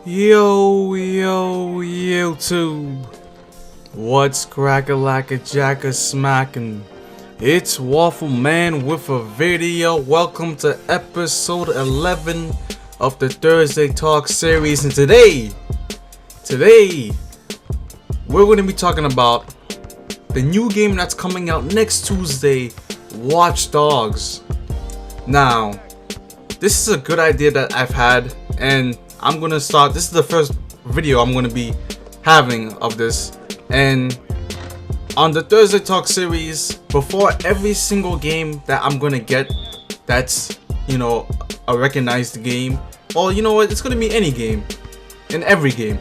Yo, YouTube. What's crack-a-lack-a-jack-a smacking? It's Waffle Man with a video. Welcome to episode 11 of the Thursday Talk series. And today, we're going to be talking about the new game that's coming out next Tuesday, Watch Dogs. Now, this is a good idea that I've had, and I'm gonna start. This is the first video I'm gonna be having of this, and on the Thursday Talk series, before every single game that I'm gonna get that's, a recognized game, or you know what, it's gonna be any game and every game,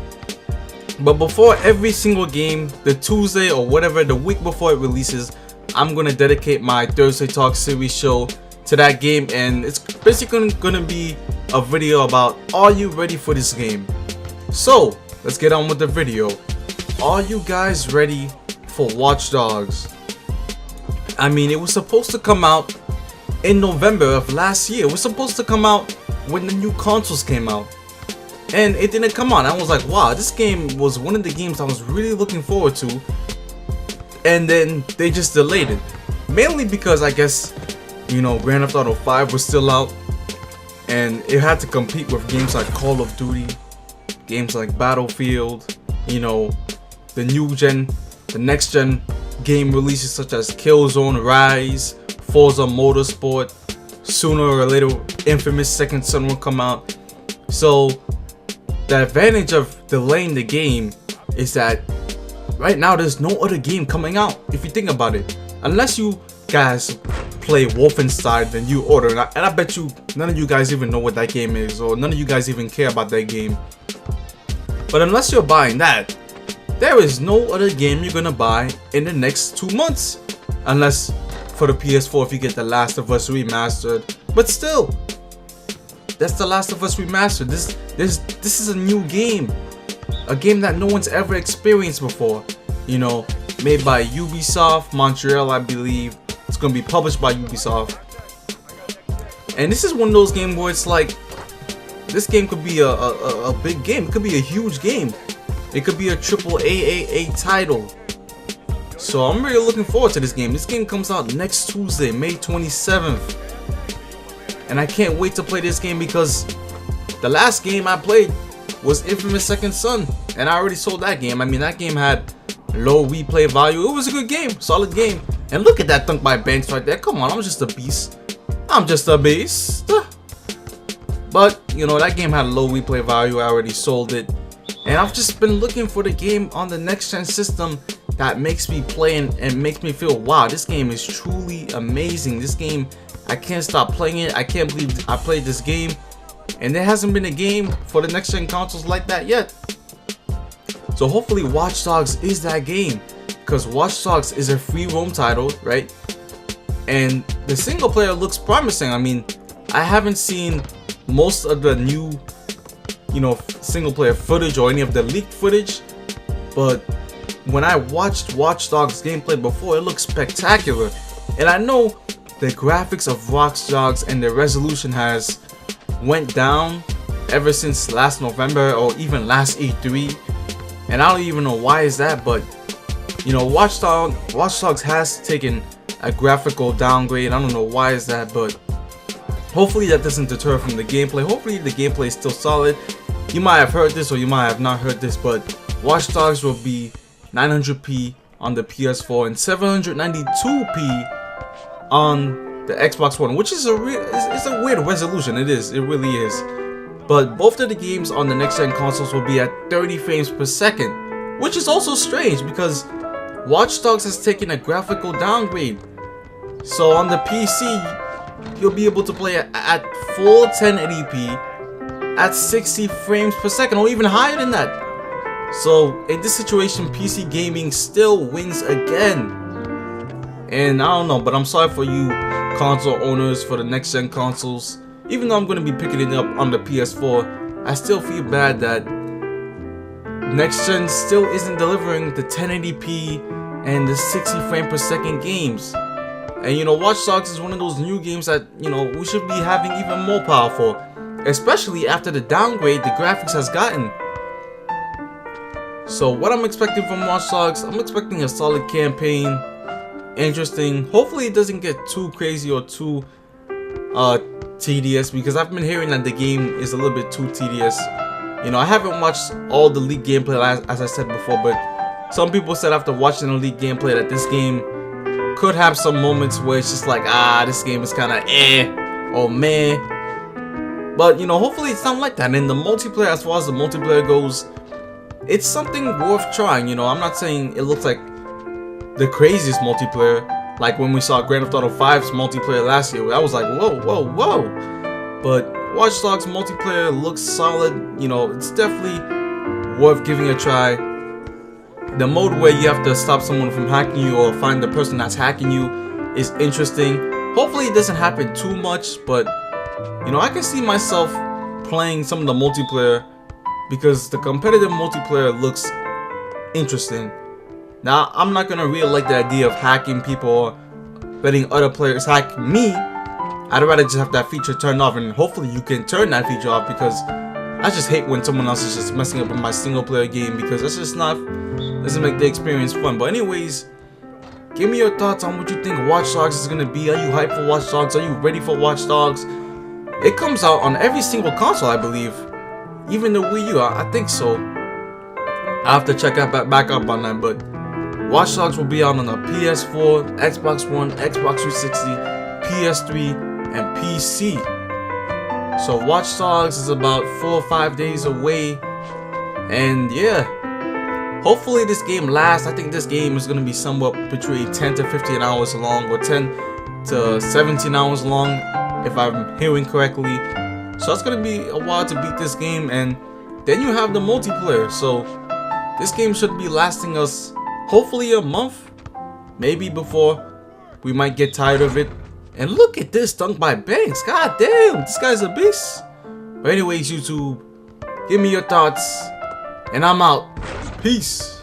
but before every single game, the Tuesday or whatever, the week before it releases, I'm gonna dedicate my Thursday Talk series show to that game, and it's basically gonna be a video about, are you ready for this game? So let's get on with the video. Are you guys ready for Watch Dogs? I mean, it was supposed to come out in November of last year. It was supposed to come out when the new consoles came out, and it didn't come out. I was like, wow, this game was one of the games I was really looking forward to, and then they just delayed it, mainly because I guess Grand Theft Auto 5 was still out, and it had to compete with games like Call of Duty, games like Battlefield, the next gen game releases such as Killzone, Rise, Forza Motorsport. Sooner or later, Infamous Second Son will come out. So the advantage of delaying the game is that right now there's no other game coming out, if you think about it, unless you guys play Wolfenstein The New Order, and I bet you none of you guys even know what that game is, or none of you guys even care about that game. But unless you're buying that, there is no other game you're gonna buy in the next 2 months, unless for the PS4 if you get The Last of Us Remastered. But still, that's The Last of Us Remastered. This is a new game, a game that no one's ever experienced before. Made by Ubisoft Montreal, I believe. It's gonna be published by Ubisoft, and this is one of those games where it's like, this game could be a big game. It could be a huge game. It could be a triple AAA title. So I'm really looking forward to this game. This game comes out next Tuesday, May 27th, and I can't wait to play this game because the last game I played was Infamous Second Son, and I already sold that game. I mean, that game had low replay value. It was a good game, solid game. And look at that dunk by Banks right there. Come on, I'm just a beast. I'm just a beast. But, that game had low replay value. I already sold it. And I've just been looking for the game on the next gen system that makes me play and makes me feel, wow, this game is truly amazing. This game, I can't stop playing it. I can't believe I played this game. And there hasn't been a game for the next gen consoles like that yet. So hopefully Watch Dogs is that game, because Watch Dogs is a free roam title, right? And the single player looks promising. I mean, I haven't seen most of the new, single player footage or any of the leaked footage, but when I watched Watch Dogs gameplay before, it looks spectacular. And I know the graphics of Watch Dogs and the resolution has went down ever since last November or even last E3. And I don't even know why is that, but Watch Dogs has taken a graphical downgrade. I don't know why is that, but hopefully that doesn't deter from the gameplay. Hopefully the gameplay is still solid. You might have heard this or you might have not heard this, but Watch Dogs will be 900p on the PS4 and 792p on the Xbox One, which is it's a weird resolution. It really is. But both of the games on the next gen consoles will be at 30 frames per second, which is also strange because Watch Dogs has taken a graphical downgrade. So on the PC, you'll be able to play at full 1080p at 60 frames per second, or even higher than that. So in this situation, PC gaming still wins again. And I don't know, but I'm sorry for you console owners for the next gen consoles. Even though I'm going to be picking it up on the PS4, I still feel bad that next gen still isn't delivering the 1080p and the 60 frame per second games. And Watch Dogs is one of those new games that we should be having even more powerful. especially after the downgrade the graphics has gotten. So what I'm expecting from Watch Dogs, I'm expecting a solid campaign, interesting. Hopefully it doesn't get too crazy or too tedious, because I've been hearing that the game is a little bit too tedious. You know, I haven't watched all the leaked gameplay as I said before, but some people said after watching the leaked gameplay that this game could have some moments where it's just like, this game is kind of or meh. But you know, hopefully it's not like that. And the multiplayer, as far as the multiplayer goes, it's something worth trying. You know, I'm not saying it looks like the craziest multiplayer, like when we saw Grand Theft Auto 5's multiplayer last year. I was like, whoa, whoa, whoa. But Watch Dogs multiplayer looks solid. You know, it's definitely worth giving a try. The mode where you have to stop someone from hacking you or find the person that's hacking you is interesting. Hopefully it doesn't happen too much, but you know, I can see myself playing some of the multiplayer because the competitive multiplayer looks interesting. Now, I'm not gonna really like the idea of hacking people or letting other players hack me. I'd rather just have that feature turned off, and hopefully you can turn that feature off, because I just hate when someone else is just messing up in my single player game, because that's just not, doesn't make the experience fun. But anyways, give me your thoughts on what you think Watch Dogs is gonna be. Are you hyped for Watch Dogs? Are you ready for Watch Dogs? It comes out on every single console, I believe, even the Wii U. I think so. I have to check back up on that, but Watch Dogs will be out on the PS4, Xbox One, Xbox 360, PS3, and PC. So Watch Dogs is about 4 or 5 days away, and yeah, hopefully this game lasts. I think this game is going to be somewhat between 10 to 15 hours long, or 10 to 17 hours long, if I'm hearing correctly. So it's going to be a while to beat this game, and then you have the multiplayer. So this game should be lasting us hopefully a month, maybe before we might get tired of it. And look at this, dunk by Banks. God damn, this guy's a beast. But anyways, YouTube, give me your thoughts, and I'm out. Peace.